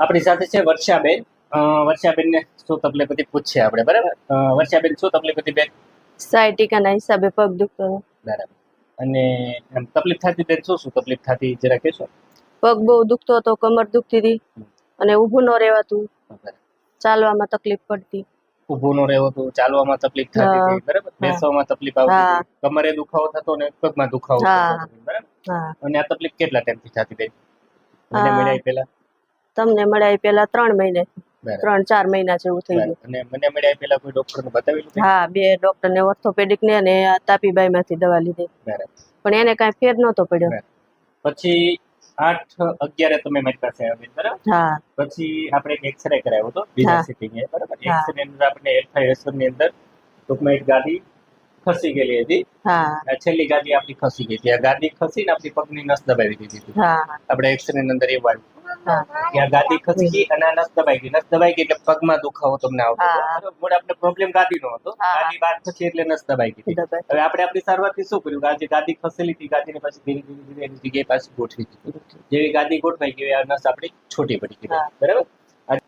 આપણી સાથે છે વર્ષાબેન. વર્ષાબેનને શું તકલીફ હતી પૂછીએ આપણે, બરાબર? વર્ષાબેન, શું તકલીફ હતી બેન? સાયટિકાના હિસાબે પગ દુખતો હતો. બરાબર. અને એમ તકલીફ થતી બેન, શું શું તકલીફ થતી જરા કહેશો? પગ બહુ દુખતો હતો, કમર દુખતી હતી અને ઊભું ન રહેવાતું, બરાબર. ચાલવામાં તકલીફ પડતી. ઊભું ન રહેવું હતું, ચાલવામાં તકલીફ થતી હા. હતી, બરાબર? હા. બેસવામાં તકલીફ આવતી હા. હતી, કમરે દુખાવો થતો ને પગમાં દુખાવો થતો હા. હતો, બરાબર? હા. અને આ તકલીફ કેટલા ટાઈમથી થતી બેન? મને હા. મળ્યા પહેલા? તમને મળ્યા પહેલા 3 મહિને, બરાબર. 3-4 મહિના જેવું થઈ બરાબર. ગયું. અને મને મળ્યા પહેલા કોઈ ડોક્ટરને બતાવેલું બેન? હા, 2 ડોક્ટરને, ઓર્થોપેડિક ને અને તાપીબાઈ માંથી દવા લીધી, બરાબર. પણ એને કાંઈ ફેર નહોતો પડ્યો. બરાબર. પછી 8/11 તમે મારી પાસે આવ્યા, બરાબર? હા. પછી આપણે એક એક્સરે કરાવ્યો હતો બીજા હા. સિટિંગે, બરાબર? હા. એક્સરે ની અંદર આપણે L5S1 ની અંદર ટૂંકમાં એક ગાદી ખસી ગયેલી હતી. હા. આ છેલ્લી ગાદી આપણી ખસી ગઈ હતી. આ ગાદી ખસીને આપણી પગની નસ દબાવી દીધી હતી. હા. આપણે એક્સરે ની અંદર એવું આવ્યું હા. કે આ ગાદી ખસી ગઈ અને આ નસ દબાઈ ગઈ. નસ દબાઈ ગઈ એટલે પગમાં દુખાવો તમને આવતો હતો, હા. બરાબર? મૂળ આપણે પ્રોબ્લેમ ગાદીનો હતો. હા. ગાદી બહાર ખસી એટલે નસ દબાઈ ગઈ હતી. દબાઈ. હવે આપણે આપણી સારવારથી શું કર્યું કે આ જે ગાદી ખસેલી હતી, ગાદીને પાછી ધીરે ધીરે ધીરે એની જગ્યાએ પાછી ગોઠવી દીધી. જેવી ગાદી ગોઠવાઈ ગઈ આ નસ આપણી છૂટી પડી ગઈ, હા. બરાબર? આ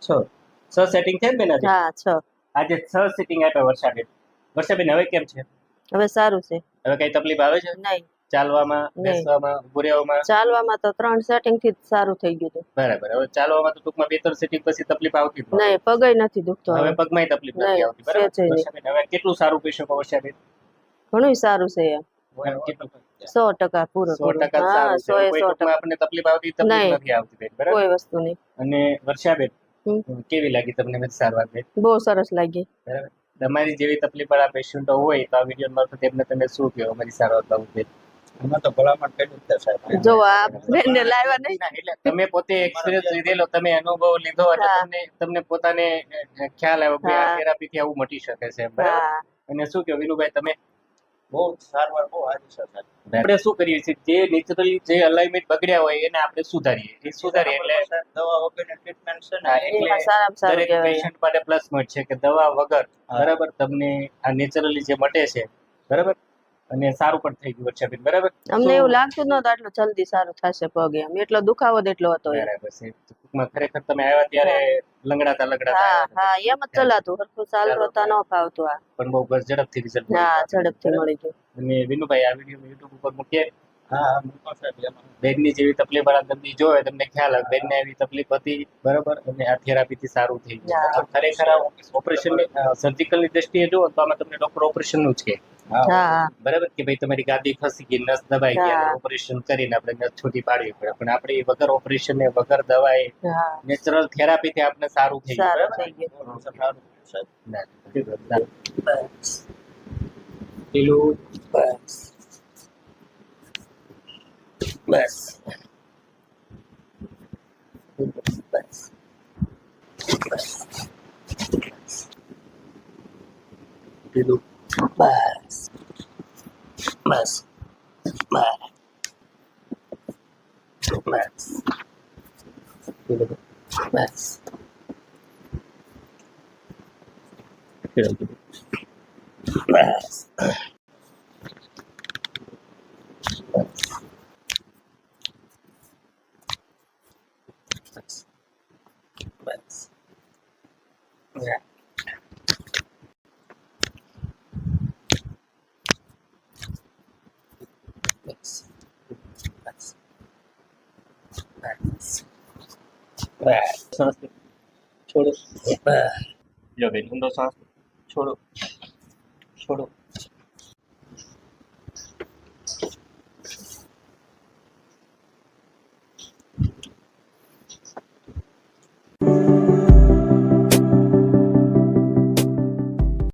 6 સેટિંગ છે ને બેન આજે? હા, 6. આજે 6 સેટિંગ આપ્યા વર્ષાબેન. વર્ષાબેન હવે કેમ છે? હવે સારું છે. હવે કઈ તકલીફ આવે છે? નહીં. ચાલવામાં, નહીં. બેસવામાં, ઊભું રહેવામાં? ચાલવામાં તો 3 સેટિંગ થી જ સારું થઈ ગયું હતું. બરાબર. હવે ચાલવામાં તો ટૂંકમાં 2-3 સેટિંગ પછી તકલીફ આવતી જ નહીં, પગય નથી દુખતો હવે પગમાંય તકલીફ નથી નહીં, આવતી, બરાબર? સહેજેય નહીં. વર્ષાબેન, હવે કેટલું સારું કહી શકો વર્ષાબેન? ઘણું સારું છે એમ. કેટલું? 100% પૂરું. 100% હા, સારું છે. 100 હવે એ કોઈ 100%. ટૂંકમાં આપણને તકલીફ આવતી તકલીફ નહીં. નથી આવતી બેન, બરાબર? કોઈ વસ્તુ નહીં. અને વર્ષાબેન, હમ. કેવી લાગી તમને મારી સારવાર બેન? બહુ સરસ લાગી. બરાબર. તમારી જેવી તકલીફ વાળા પેશન્ટો હોય તો આ વિડીયો મારફતે એમને તમે શું કહો અમારી સારવાર બાબતે? એમાં તો ભલામણ કર્યું જ છે સાહેબ. જો આ બેનને લાવ્યા નહીં. ના, એટલે તમે પોતે એક્સપિરિયન્સ લીધેલો, તમે અનુભવ લીધો એટલે હા. તમને પોતાને ખ્યાલ આવ્યો કે આ હા. થેરાપીથી આવું મટી શકે છે, બરાબર? હા. અને શું કહો વિનુભાઈ તમે? બહુ સારવાર બહુ સારી છે સાહેબ. આપણે શું કરીએ છીએ, જે નેચરલી જે અલાઇનમેન્ટ બગડ્યા હોય એને આપણે સુધારીએ. એ સુધારીએ એટલે સાહેબ દવા વગરની ટ્રીટમેન્ટ છે ને હા, એટલે એમાં સારામાં સારું દરેક કહેવાય. પેશન્ટ માટે પ્લસ પોઈન્ટ છે કે દવા વગર, હા. બરાબર, તમને આ નેચરલી જે મટે છે, બરાબર? અને સારું પણ થઈ ગયું છે બેન, બરાબર? અમને So, એવું લાગતું જ નહોતું આટલું જલ્દી સારું થશે પગ એમ. એટલો દુખાવો જ એટલો હતો એમ. બરાબર છે. ટૂંકમાં ખરેખર તમે આવ્યા ત્યારે લંગડાતા લંગડાતા હા, આવ્યા હા, હતા. એમ જ ચલાતું. હરખું ચાલતા ન ફાવતું આ. પણ બહુ ઝડપથી રિઝલ્ટ હા, ઝડપથી મળી ગયું. અને વિનુભાઈ આ વિડીયો યુટ્યુબ ઉપર મૂકીએ. હા મૂકો સાહેબ એમાં. બેનની જેવી તકલીફ વાળા દર્દી જોવે તમને ખ્યાલ આવે બેનને એવી તકલીફ હતી, બરાબર? અને આ થેરાપીથી સારું થઈ ગયું. હા. ખરેખર ઓપરેશનની સર્જિકલની દ્રષ્ટિએ જુઓ તો આમાં તમને ડોક્ટર ઓપરેશનનું જ કહે, હા. બરાબર? કે ભાઈ તમારી ગાદી ખસી ગઈ, નસ દબાઈ ગઈ, હા. ઓપરેશન કરીને આપણે નસ છૂટી પાડવી પડે. પણ આપણે એ વગર ઓપરેશન ને વગર દવાએ હા. નેચરલ થેરાપીથી આપણે સારું થઈ ગયું, સારું બરાબર? થઈ ગયું. બહુ સારું સાહેબ. ના, પેલું બસ બસ બસ બસ પેલું બસ બસ બસ બસ પેલું બસ પેલું બસ બસ Yeah. Bas. Bas. Bas. Bas. શ્વાસ છોડો. બસ. લો બેન ઊંડો શ્વાસ છોડો છોડો